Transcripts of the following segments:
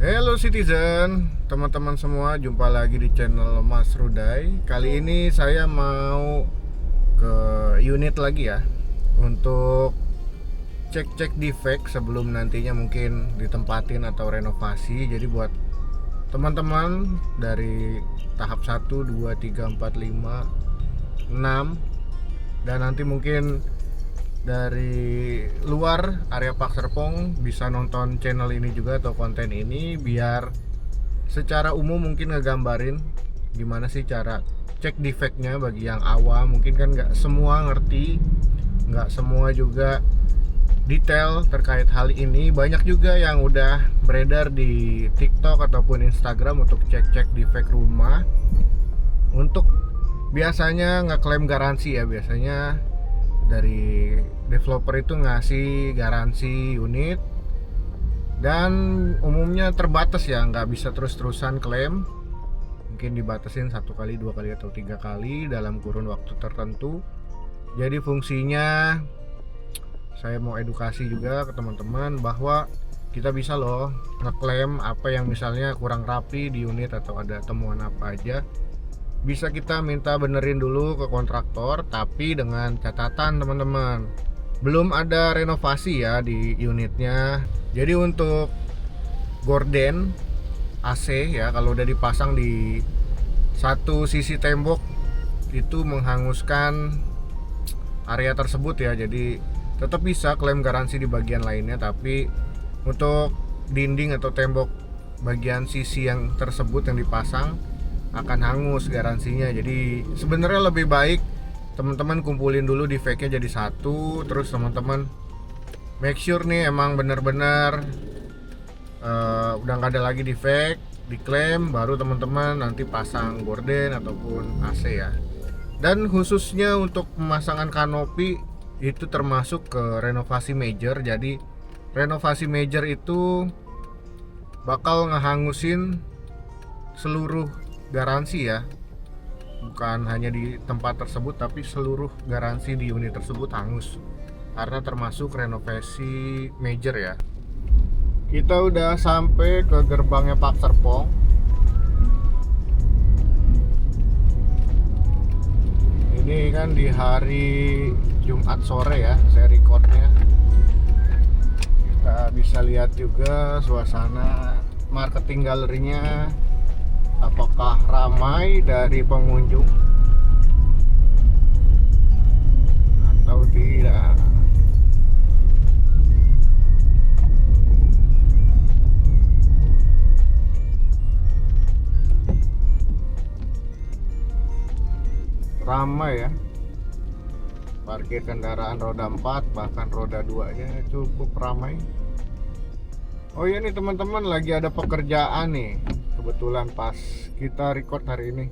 Hello Citizen, teman-teman semua, jumpa lagi di channel Mas Rudai. Kali ini saya mau ke unit lagi ya, untuk cek-cek defect sebelum nantinya mungkin ditempatin atau renovasi. Jadi buat teman-teman dari tahap 1, 2, 3, 4, 5, 6, dan nanti mungkin dari luar area Pak Serpong bisa nonton channel ini juga atau konten ini, biar secara umum mungkin ngegambarin gimana sih cara cek defectnya bagi yang awam. Mungkin kan nggak semua ngerti, nggak semua juga detail terkait hal ini. Banyak juga yang udah beredar di TikTok ataupun Instagram untuk cek-cek defect rumah. Untuk biasanya ngeklaim garansi ya, biasanya dari developer itu ngasih garansi unit, dan umumnya terbatas ya, nggak bisa terus-terusan klaim. Mungkin dibatasin 1 kali, 2 kali, atau 3 kali dalam kurun waktu tertentu. Jadi fungsinya saya mau edukasi juga ke teman-teman bahwa kita bisa loh ngeklaim apa yang misalnya kurang rapi di unit atau ada temuan apa aja, bisa kita minta benerin dulu ke kontraktor. Tapi dengan catatan teman-teman, belum ada renovasi ya di unitnya. Jadi untuk gorden AC ya, kalau udah dipasang di satu sisi tembok itu menghanguskan area tersebut ya. Jadi tetap bisa klaim garansi di bagian lainnya, tapi untuk dinding atau tembok bagian sisi yang tersebut yang dipasang akan hangus garansinya. Jadi sebenarnya lebih baik teman-teman kumpulin dulu defect-nya jadi satu, terus teman-teman make sure nih emang bener-bener udah nggak ada lagi defect, diklaim, baru teman-teman nanti pasang gorden ataupun AC ya. Dan khususnya untuk pemasangan kanopi itu termasuk ke renovasi major. Jadi renovasi major itu bakal ngehangusin seluruh garansi ya, bukan hanya di tempat tersebut tapi seluruh garansi di unit tersebut hangus karena termasuk renovasi major ya. Kita udah sampai ke gerbangnya Pak Serpong. Ini kan di hari Jumat sore ya saya recordnya. Kita bisa lihat juga suasana marketing galerinya, apakah ramai dari pengunjung atau tidak. Ramai ya, parkir kendaraan roda 4 bahkan roda 2 nya cukup ramai. Oh iya nih teman-teman, lagi ada pekerjaan nih kebetulan pas kita record hari ini.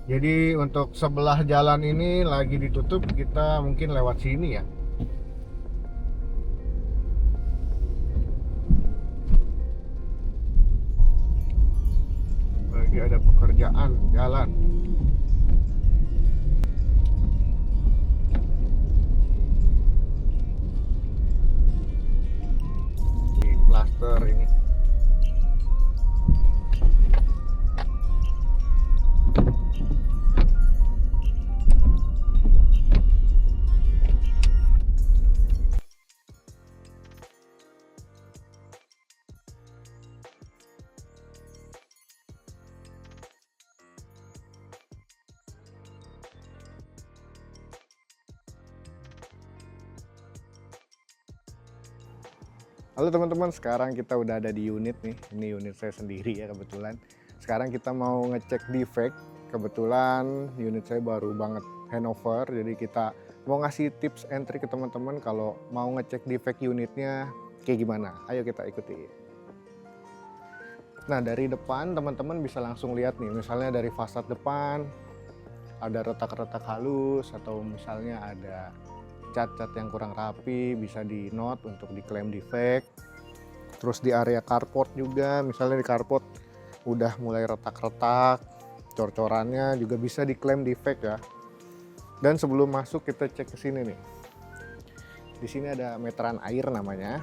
Jadi untuk sebelah jalan ini lagi ditutup, kita mungkin lewat sini ya. Lagi ada pekerjaan jalan. Di plaster ini. Halo teman-teman, sekarang kita udah ada di unit nih. Ini unit saya sendiri ya kebetulan. Sekarang kita mau ngecek defect. Kebetulan unit saya baru banget handover, jadi kita mau ngasih tips and trick ke teman-teman kalau mau ngecek defect unitnya kayak gimana. Ayo kita ikuti. Nah, dari depan teman-teman bisa langsung lihat nih, misalnya dari fasad depan ada retak-retak halus atau misalnya ada cat-cat yang kurang rapi, bisa di note untuk diklaim defect. Terus di area carport juga, misalnya di carport udah mulai retak-retak, cor-corannya juga bisa diklaim defect ya. Dan sebelum masuk kita cek ke sini nih. Di sini ada meteran air namanya.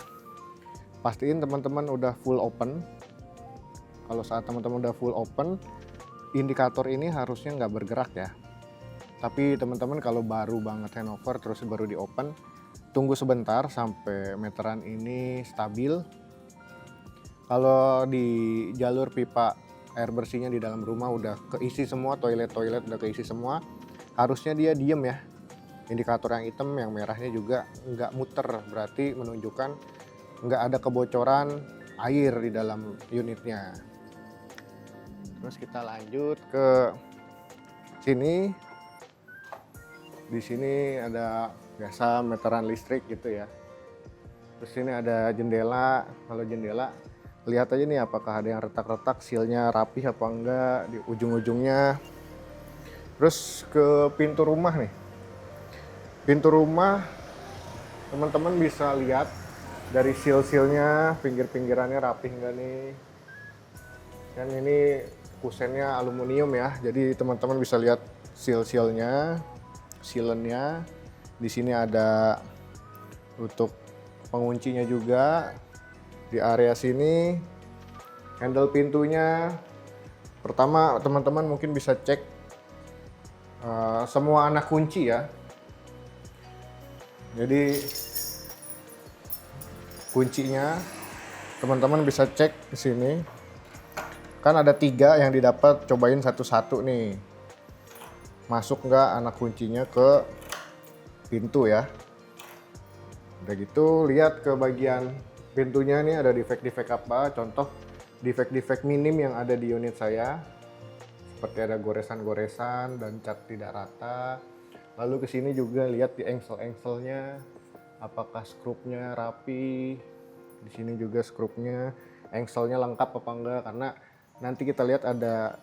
Pastiin teman-teman udah full open. kalau saat teman-teman udah full open, indikator ini harusnya nggak bergerak ya. Tapi teman-teman kalau baru banget handover terus baru di open, tunggu sebentar sampai meteran ini stabil. Kalau di jalur pipa air bersihnya di dalam rumah udah keisi semua, toilet udah keisi semua, harusnya dia diem ya. Indikator yang hitam, yang merahnya juga nggak muter, berarti menunjukkan nggak ada kebocoran air di dalam unitnya. Terus kita lanjut ke sini. Di sini ada biasa meteran listrik gitu ya. Terus ini ada jendela. Kalau jendela lihat aja nih apakah ada yang retak-retak, sealnya rapih apa enggak di ujung-ujungnya. Terus ke pintu rumah nih. Pintu rumah teman-teman bisa lihat dari seal-sealnya, pinggir-pinggirannya rapih enggak nih. Dan ini kusennya aluminium ya, jadi teman-teman bisa lihat seal-sealnya, sealannya. Di sini ada untuk penguncinya juga. Di area sini handle pintunya. Pertama teman-teman mungkin bisa cek semua anak kunci ya. Jadi kuncinya teman-teman bisa cek di sini. Kan ada 3 yang didapat, cobain satu-satu nih. Masuk nggak anak kuncinya ke pintu ya. Udah gitu lihat ke bagian pintunya nih ada defek-defek apa. Contoh defek-defek minim yang ada di unit saya. Seperti ada goresan-goresan dan cat tidak rata. Lalu ke sini juga lihat di engsel-engselnya, apakah skrupnya rapi. Di sini juga skrupnya, engselnya lengkap apa enggak, karena nanti kita lihat ada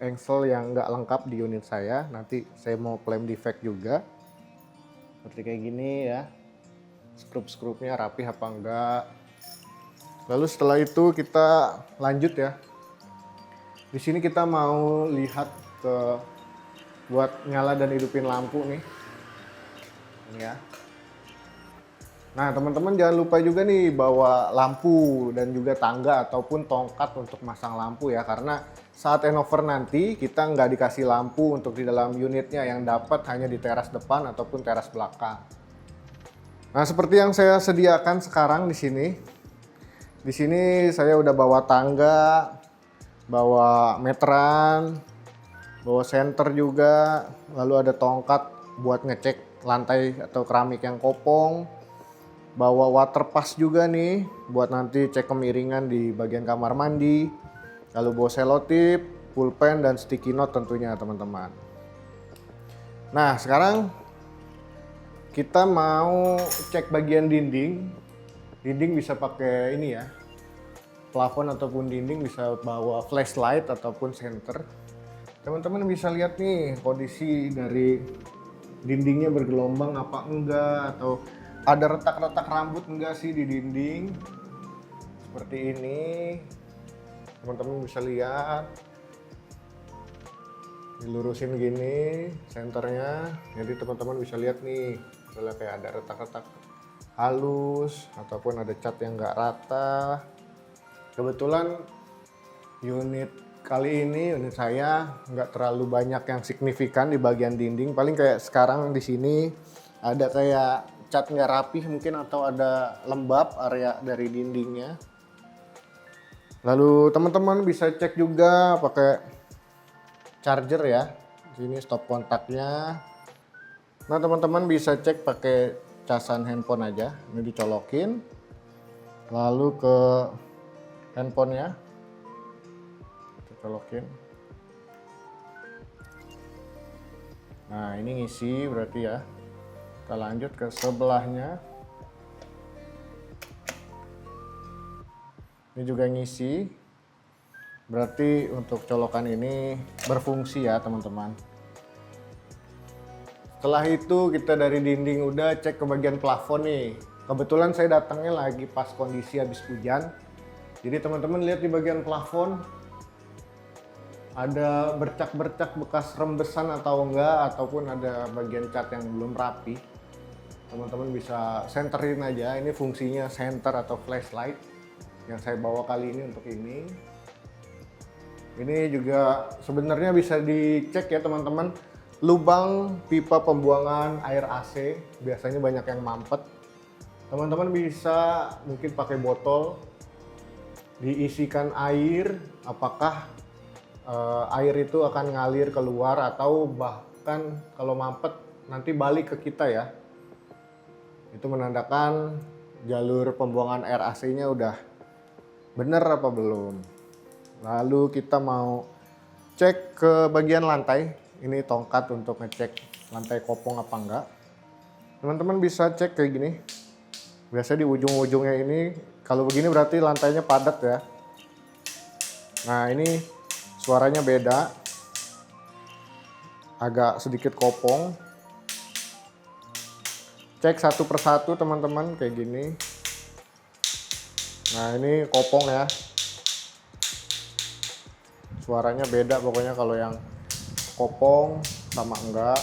engsel yang enggak lengkap di unit saya. Nanti saya mau klaim defect juga. Seperti kayak gini ya. Skrup-skrupnya rapi apa enggak. Lalu setelah itu kita lanjut ya. Di sini kita mau lihat ke buat nyala dan hidupin lampu nih. Ini ya. Nah teman-teman jangan lupa juga nih bawa lampu dan juga tangga ataupun tongkat untuk masang lampu ya, karena saat handover nanti kita nggak dikasih lampu untuk di dalam unitnya, yang dapat hanya di teras depan ataupun teras belakang. Nah seperti yang saya sediakan sekarang di sini. Di sini saya udah bawa tangga, bawa meteran, bawa senter juga, lalu ada tongkat buat ngecek lantai atau keramik yang kopong. Bawa water pass juga nih buat nanti cek kemiringan di bagian kamar mandi. Lalu bawa selotip, pulpen dan sticky note tentunya teman-teman. Nah sekarang kita mau cek bagian dinding. Dinding bisa pakai ini ya, plafon ataupun dinding bisa bawa flashlight ataupun senter. Teman-teman bisa lihat nih kondisi dari dindingnya bergelombang apa enggak, atau ada retak-retak rambut enggak sih di dinding. Seperti ini teman-teman bisa lihat, dilurusin gini senternya, jadi teman-teman bisa lihat nih misalnya kayak ada retak-retak halus ataupun ada cat yang enggak rata. Kebetulan unit kali ini unit saya nggak terlalu banyak yang signifikan di bagian dinding, paling kayak sekarang di sini ada kayak cat nggak rapih mungkin, atau ada lembab area dari dindingnya. Lalu teman-teman bisa cek juga pakai charger ya, sini stop kontaknya. Nah teman-teman bisa cek pakai casan handphone aja, ini dicolokin lalu ke handphonenya colokin. Nah ini ngisi berarti ya. Kita lanjut ke sebelahnya. Ini juga ngisi. Berarti untuk colokan ini berfungsi ya teman-teman. Setelah itu kita dari dinding udah cek ke bagian plafon nih. Kebetulan saya datangnya lagi pas kondisi habis hujan. Jadi teman-teman lihat di bagian plafon ada bercak-bercak bekas rembesan atau enggak, ataupun ada bagian cat yang belum rapi. Teman-teman bisa senterin aja, ini fungsinya senter atau flashlight yang saya bawa kali ini untuk ini. Ini juga sebenarnya bisa dicek ya teman-teman, lubang pipa pembuangan air AC biasanya banyak yang mampet. Teman-teman bisa mungkin pakai botol, diisikan air, apakah air itu akan ngalir keluar atau bahkan kalau mampet nanti balik ke kita ya. Itu menandakan jalur pembuangan air AC-nya udah bener apa belum. Lalu kita mau cek ke bagian lantai. Ini tongkat untuk ngecek lantai kopong apa enggak. Teman-teman bisa cek kayak gini. Biasanya di ujung-ujungnya ini, kalau begini berarti lantainya padat ya. Nah ini suaranya beda. Agak sedikit kopong. Cek satu persatu teman-teman kayak gini. Nah ini kopong ya. Suaranya beda pokoknya kalau yang kopong sama enggak.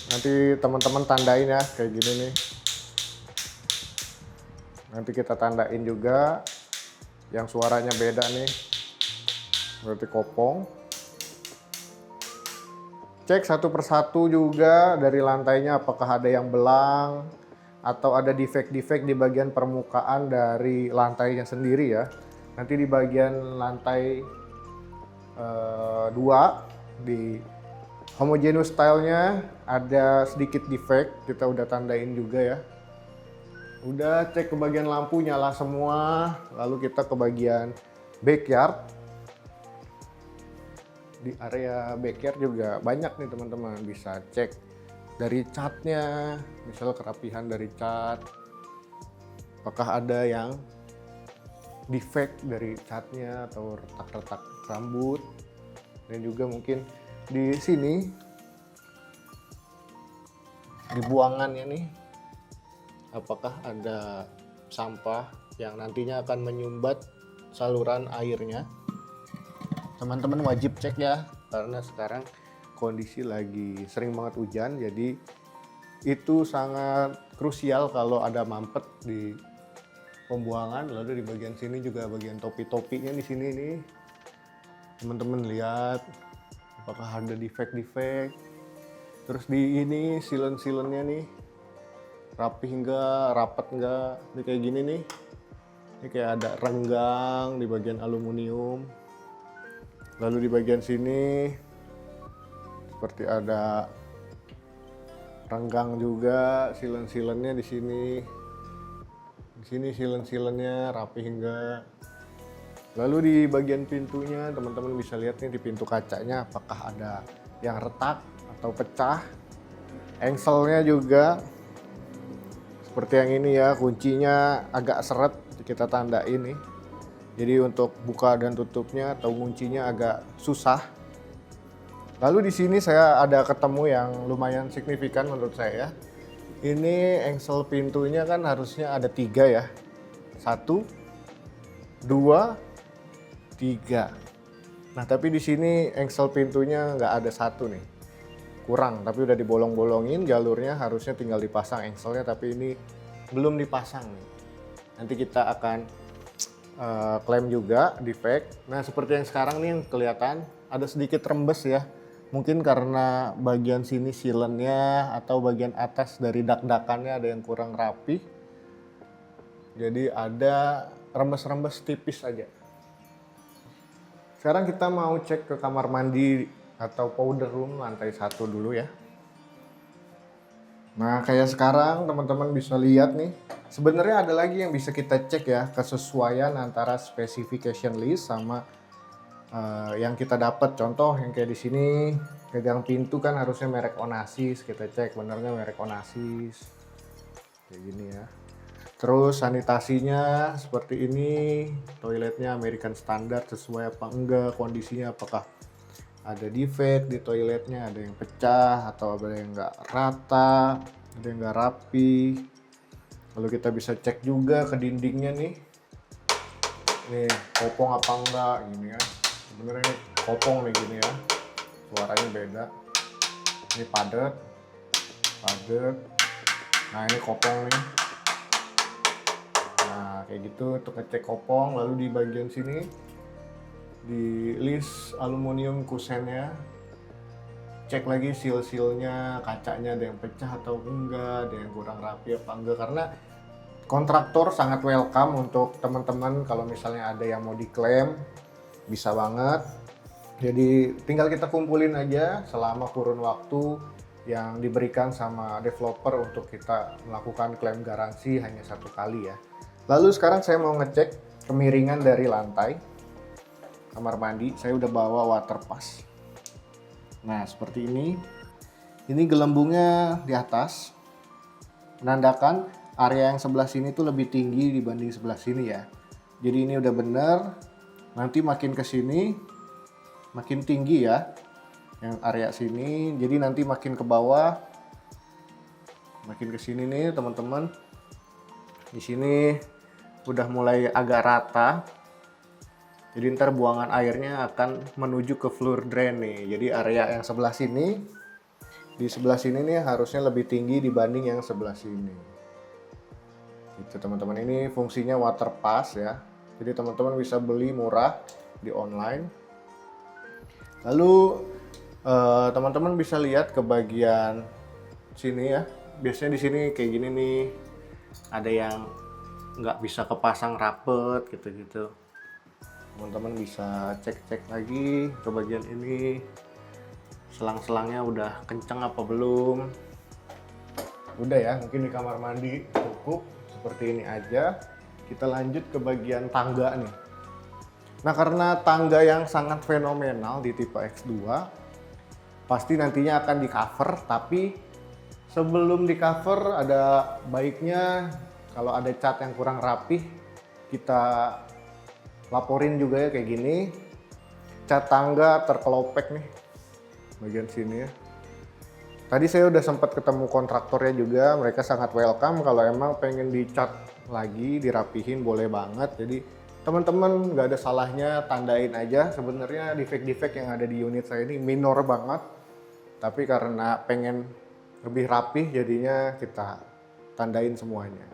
Nanti teman-teman tandain ya kayak gini nih. Nanti kita tandain juga yang suaranya beda nih. Berarti kopong. Cek satu persatu juga dari lantainya apakah ada yang belang atau ada defek-defek di bagian permukaan dari lantainya sendiri ya. Nanti di bagian lantai 2 di homogeneous stylenya ada sedikit defek, kita udah tandain juga ya. Udah cek ke bagian lampu nyala semua, lalu kita ke bagian backyard. Di area backyard juga banyak nih teman-teman, bisa cek dari catnya, misal kerapihan dari cat, apakah ada yang defect dari catnya atau retak-retak rambut, dan juga mungkin di sini di buangannya nih, apakah ada sampah yang nantinya akan menyumbat saluran airnya. Teman-teman wajib cek ya, karena sekarang kondisi lagi sering banget hujan, jadi itu sangat krusial kalau ada mampet di pembuangan. Lalu di bagian sini juga bagian topi-topinya di sini nih, teman-teman lihat apakah ada defek-defek. Terus di ini silen-silennya nih rapih enggak, rapat enggak, ini kayak gini nih, ini kayak ada renggang di bagian aluminium. Lalu di bagian sini seperti ada renggang juga, silen-silennya di sini. Di sini silen-silennya rapi enggak. Lalu di bagian pintunya teman-teman bisa lihat nih di pintu kacanya apakah ada yang retak atau pecah. Engselnya juga seperti yang ini ya, kuncinya agak seret, kita tandain nih. Jadi untuk buka dan tutupnya atau kuncinya agak susah. Lalu di sini saya ada ketemu yang lumayan signifikan menurut saya. Ini engsel pintunya kan harusnya ada 3 ya. 1, 2, 3. Nah tapi di sini engsel pintunya nggak ada 1 nih. Kurang, tapi udah dibolong-bolongin jalurnya, harusnya tinggal dipasang engselnya, tapi ini belum dipasang nih. Nanti kita akan klaim juga defect. Nah seperti yang sekarang nih yang kelihatan ada sedikit rembes ya. Mungkin karena bagian sini silennya atau bagian atas dari dak-dakannya ada yang kurang rapi. Jadi ada rembes-rembes tipis aja. Sekarang kita mau cek ke kamar mandi atau powder room lantai 1 dulu ya. Nah kayak sekarang teman-teman bisa lihat nih, sebenarnya ada lagi yang bisa kita cek ya, kesesuaian antara specification list sama yang kita dapat. Contoh yang kayak di sini, gagang pintu kan harusnya merek Onassis, kita cek benernya merek Onassis kayak gini ya. Terus sanitasinya seperti ini, toiletnya American Standard sesuai apa enggak, kondisinya apakah ada defect di toiletnya, ada yang pecah atau ada yang enggak rata, ada yang enggak rapi. Lalu kita bisa cek juga ke dindingnya nih, kopong apa enggak gini ya. Sebenarnya ini kopong nih gini ya, suaranya beda. Ini padat. Nah ini kopong nih. Nah kayak gitu untuk ngecek kopong. Lalu di bagian sini di list aluminium kusennya, cek lagi seal-sealnya, kacanya ada yang pecah atau enggak, ada yang kurang rapi apa enggak, karena kontraktor sangat welcome untuk teman-teman kalau misalnya ada yang mau diklaim, bisa banget. Jadi tinggal kita kumpulin aja selama kurun waktu yang diberikan sama developer untuk kita melakukan klaim garansi hanya 1 kali ya. Lalu sekarang saya mau ngecek kemiringan dari lantai kamar mandi. Saya udah bawa water pass. Nah seperti ini. Ini gelembungnya di atas, menandakan area yang sebelah sini tuh lebih tinggi dibanding sebelah sini ya. Jadi ini udah bener. Nanti makin ke sini makin tinggi ya yang area sini. Jadi nanti makin ke bawah, makin ke sini nih teman-teman. Di sini udah mulai agak rata. Jadi ntar buangan airnya akan menuju ke floor drain nih. Jadi area yang sebelah sini, di sebelah sini nih harusnya lebih tinggi dibanding yang sebelah sini. Itu teman-teman, ini fungsinya water pass ya. Jadi teman-teman bisa beli murah di online. Lalu teman-teman bisa lihat ke bagian sini ya. Biasanya di sini kayak gini nih, ada yang nggak bisa kepasang rapet gitu-gitu. Teman-teman bisa cek-cek lagi ke bagian ini, selang-selangnya udah kenceng apa belum. Udah ya, mungkin di kamar mandi cukup seperti ini aja. Kita lanjut ke bagian tangga nih. Nah karena tangga yang sangat fenomenal di tipe X2, pasti nantinya akan di cover, tapi sebelum di cover ada baiknya kalau ada cat yang kurang rapih kita laporin juga ya, kayak gini. Cat tangga terkelopek nih bagian sini ya. Tadi saya udah sempat ketemu kontraktornya juga, mereka sangat welcome kalau emang pengen dicat lagi, dirapihin boleh banget. Jadi teman-teman nggak ada salahnya tandain aja. Sebenarnya defect-defect yang ada di unit saya ini minor banget, tapi karena pengen lebih rapih jadinya kita tandain semuanya.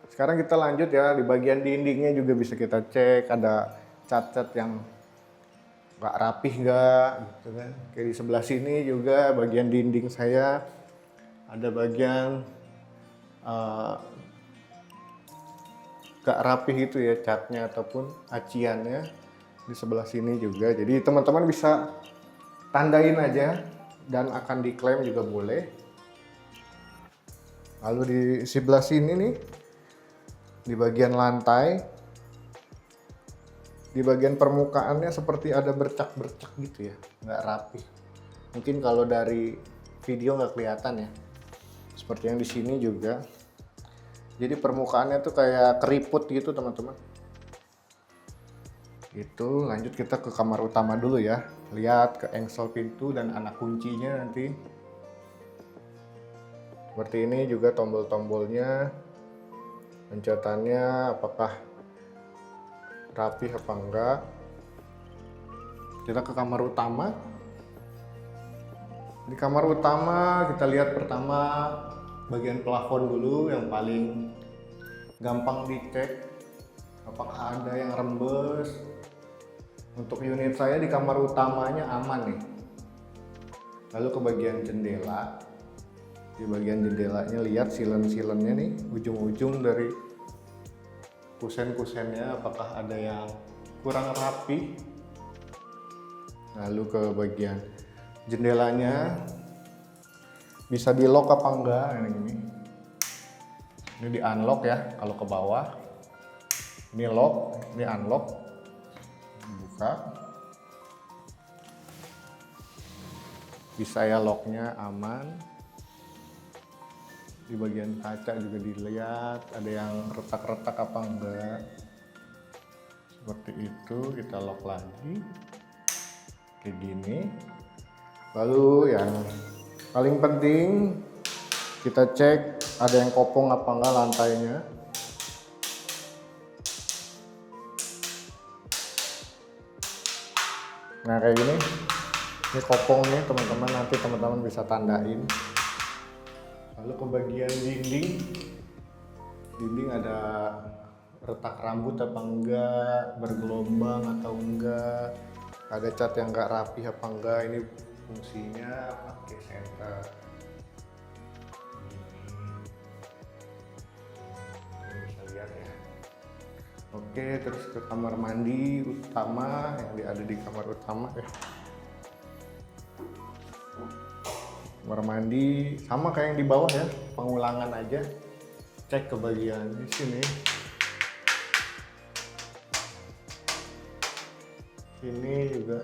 Sekarang kita lanjut ya, di bagian dindingnya juga bisa kita cek ada cat-cat yang nggak rapih nggak gitu kan. Kayak di sebelah sini juga bagian dinding saya ada bagian nggak rapih gitu ya catnya ataupun aciannya di sebelah sini juga. Jadi teman-teman bisa tandain aja dan akan diklaim juga boleh. Lalu di sebelah sini nih, di bagian lantai, di bagian permukaannya seperti ada bercak-bercak gitu ya, nggak rapi. Mungkin kalau dari video nggak kelihatan ya, seperti yang di sini juga. Jadi permukaannya tuh kayak keriput gitu teman-teman. Itu lanjut kita ke kamar utama dulu ya, lihat ke engsel pintu dan anak kuncinya nanti. Seperti ini juga tombol-tombolnya, pencetannya apakah rapi apa enggak. Kita ke kamar utama. Di kamar utama kita lihat pertama bagian plafon dulu yang paling gampang dicek apakah ada yang rembes. Untuk unit saya di kamar utamanya aman nih. Lalu ke bagian jendela. Di bagian jendelanya lihat silen-silennya nih, ujung-ujung dari kusen-kusennya apakah ada yang kurang rapi. Lalu ke bagian jendelanya bisa di lock apa enggak ini. Ini di unlock ya kalau ke bawah. Ini lock, ini unlock. Buka. Bisa ya locknya aman. Di bagian kaca juga dilihat ada yang retak-retak apa enggak. Seperti itu, kita lock lagi kayak gini. Lalu yang paling penting kita cek ada yang kopong apa enggak lantainya. Nah kayak gini, ini kopong nih teman-teman, nanti teman-teman bisa tandain. Lalu ke bagian dinding, dinding ada retak rambut apa enggak, bergelombang atau enggak, ada cat yang enggak rapi apa enggak. Ini fungsinya pakai senter. Ini bisa lihat ya. Oke, terus ke kamar mandi utama yang ada di kamar utama ya. Kamar mandi sama kayak yang di bawah ya, pengulangan aja. Cek ke bagian di sini. Sini juga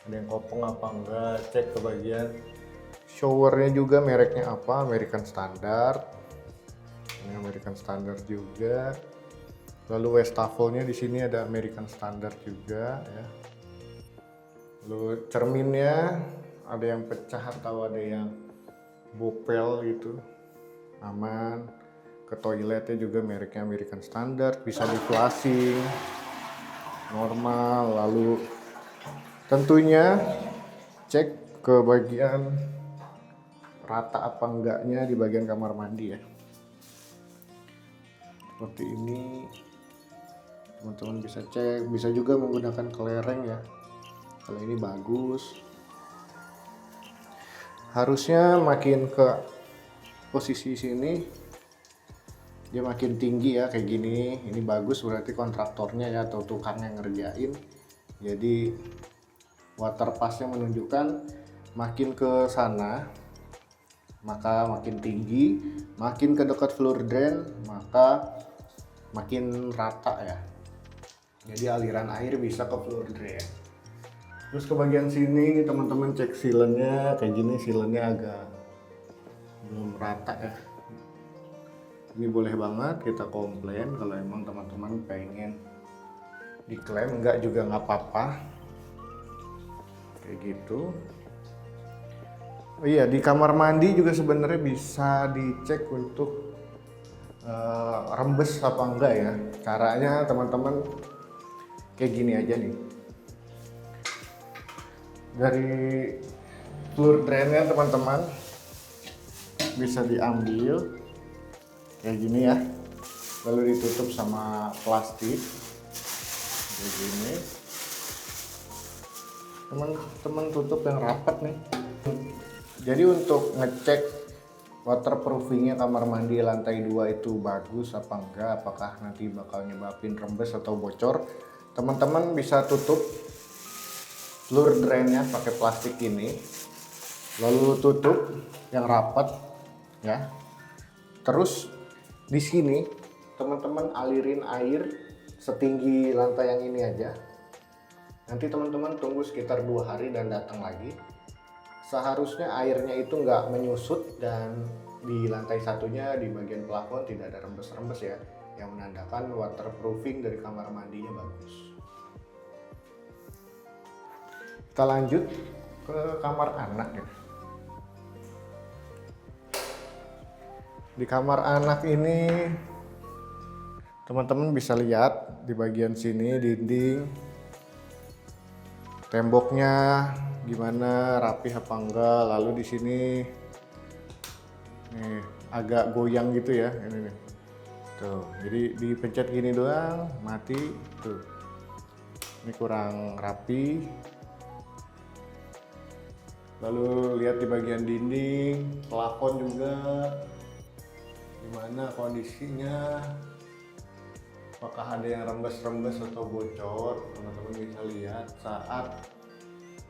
ada yang kopong apa enggak, cek ke bagian showernya juga mereknya apa, American Standard. Ini American Standard juga. Lalu wastafelnya di sini ada American Standard juga ya. Lalu cerminnya ada yang pecah atau ada yang bopel gitu, aman. Ke toiletnya juga mereknya American Standard, bisa di flushing normal. Lalu tentunya cek ke bagian rata apa enggaknya di bagian kamar mandi ya. Seperti ini teman-teman bisa cek, bisa juga menggunakan kelereng ya. Kalau ini bagus. Harusnya makin ke posisi sini dia makin tinggi ya, kayak gini. Ini bagus, berarti kontraktornya ya atau tukang yang ngerjain. Jadi water passnya menunjukkan makin ke sana maka makin tinggi, makin ke dekat floor drain maka makin rata ya. Jadi aliran air bisa ke floor drain. Terus ke bagian sini nih teman-teman, cek sealannya kayak gini, sealannya agak belum rata ya. Ini boleh banget kita komplain kalau emang teman-teman pengen diklaim, enggak juga nggak apa-apa. Kayak gitu. Oh iya, di kamar mandi juga sebenarnya bisa dicek untuk rembes apa enggak ya. Caranya teman-teman kayak gini aja nih. Dari floor drainnya teman-teman bisa diambil kayak gini ya, lalu ditutup sama plastik kayak gini. Teman-teman tutup yang rapat nih. Jadi untuk ngecek waterproofingnya kamar mandi lantai 2 itu bagus apa enggak, apakah nanti bakal nyebabin rembes atau bocor, teman-teman bisa tutup floor drainnya pakai plastik ini, lalu tutup yang rapat ya. Terus di sini teman-teman alirin air setinggi lantai yang ini aja. Nanti teman-teman tunggu sekitar 2 hari dan datang lagi. Seharusnya airnya itu nggak menyusut dan di lantai satunya di bagian plafon tidak ada rembes-rembes ya, yang menandakan waterproofing dari kamar mandinya bagus. Kita lanjut ke kamar anak ya. Di kamar anak ini teman-teman bisa lihat di bagian sini dinding, temboknya gimana, rapi apa enggak. Lalu di sini nih agak goyang gitu ya, ini nih. Tuh, jadi dipencet gini doang mati tuh. Ini kurang rapi. Lalu lihat di bagian dinding, plafon juga gimana kondisinya, apakah ada yang rembes-rembes atau bocor. Teman-teman bisa lihat saat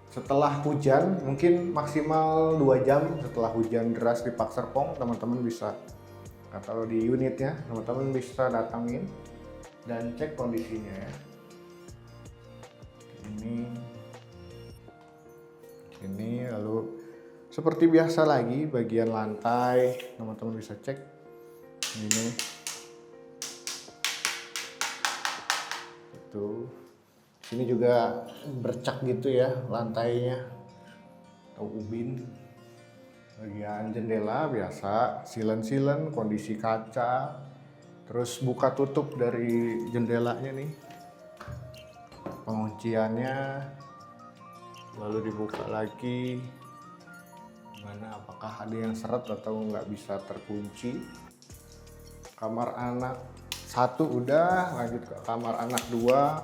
setelah hujan, mungkin maksimal 2 jam setelah hujan deras di Pak Serpong, teman-teman bisa, atau di unitnya teman-teman bisa datangin dan cek kondisinya ya. Ini lalu seperti biasa lagi bagian lantai teman-teman bisa cek ini itu. Sini juga bercak gitu ya lantainya atau ubin. Bagian jendela biasa, silen-silen, kondisi kaca, terus buka tutup dari jendelanya nih, pengunciannya, lalu dibuka lagi gimana, apakah ada yang seret atau nggak bisa terkunci. Kamar anak 1 udah, lanjut ke kamar anak 2.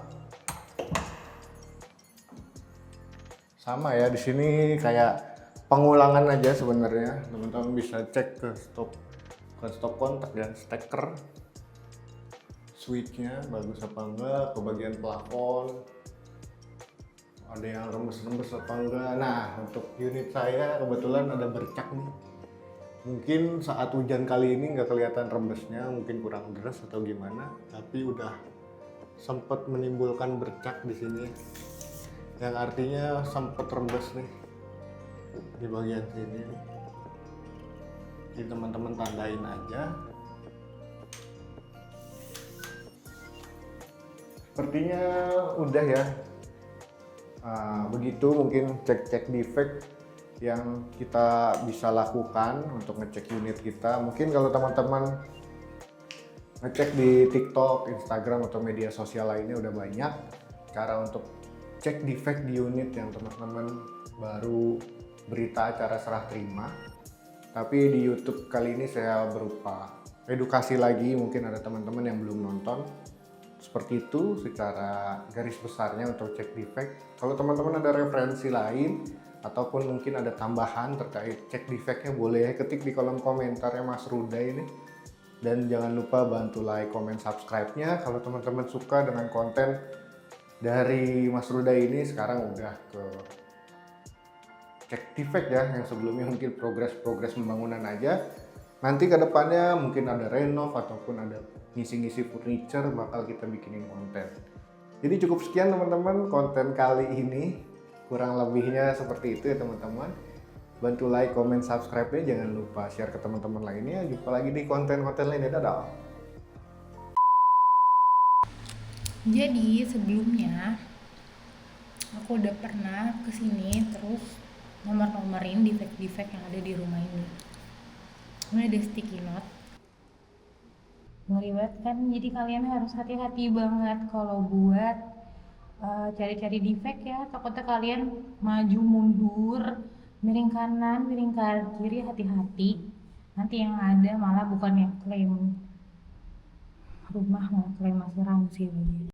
Sama ya, di sini kayak pengulangan aja sebenarnya. Teman-teman bisa cek ke bukan stop kontak ya, steker. Switchnya bagus apa enggak, ke bagian plafon. Ada yang rembes-rembes apa enggak. Nah, untuk unit saya kebetulan ada bercak nih. Mungkin saat hujan kali ini nggak kelihatan rembesnya, mungkin kurang deras atau gimana, tapi udah sempat menimbulkan bercak di sini, yang artinya sempat rembes nih di bagian sini. Jadi teman-teman tandain aja. Sepertinya udah ya. Begitu mungkin cek-cek defect yang kita bisa lakukan untuk ngecek unit kita. Mungkin kalau teman-teman ngecek di TikTok, Instagram atau media sosial lainnya udah banyak cara untuk cek defect di unit yang teman-teman baru berita acara serah terima. Tapi di YouTube kali ini saya berupa edukasi lagi, mungkin ada teman-teman yang belum nonton. Seperti itu secara garis besarnya untuk cek defect. Kalau teman-teman ada referensi lain ataupun mungkin ada tambahan terkait cek defectnya, boleh ketik di kolom komentarnya Mas Ruda ini. Dan jangan lupa bantu like, comment, subscribe-nya. Kalau teman-teman suka dengan konten dari Mas Ruda ini, sekarang udah ke cek defect ya, yang sebelumnya mungkin progres pembangunan aja. Nanti ke depannya mungkin ada renov ataupun ada ngisi-ngisi furniture, bakal kita bikinin konten. Jadi cukup sekian teman-teman konten kali ini. Kurang lebihnya seperti itu ya teman-teman. Bantu like, comment, subscribe-nya, jangan lupa share ke teman-teman lainnya. Jumpa lagi di konten-konten lainnya. Dadah. Jadi sebelumnya aku udah pernah kesini terus nomor-nomorin defect-defect yang ada di rumah ini. Ini ada sticky note. Ngeriwet kan, jadi kalian harus hati-hati banget kalau buat cari-cari defect ya. Takutnya kalian maju mundur, miring kanan, miring kiri, hati-hati. Nanti yang ada malah bukan yang klaim rumah, malah klaim asuransi lagi.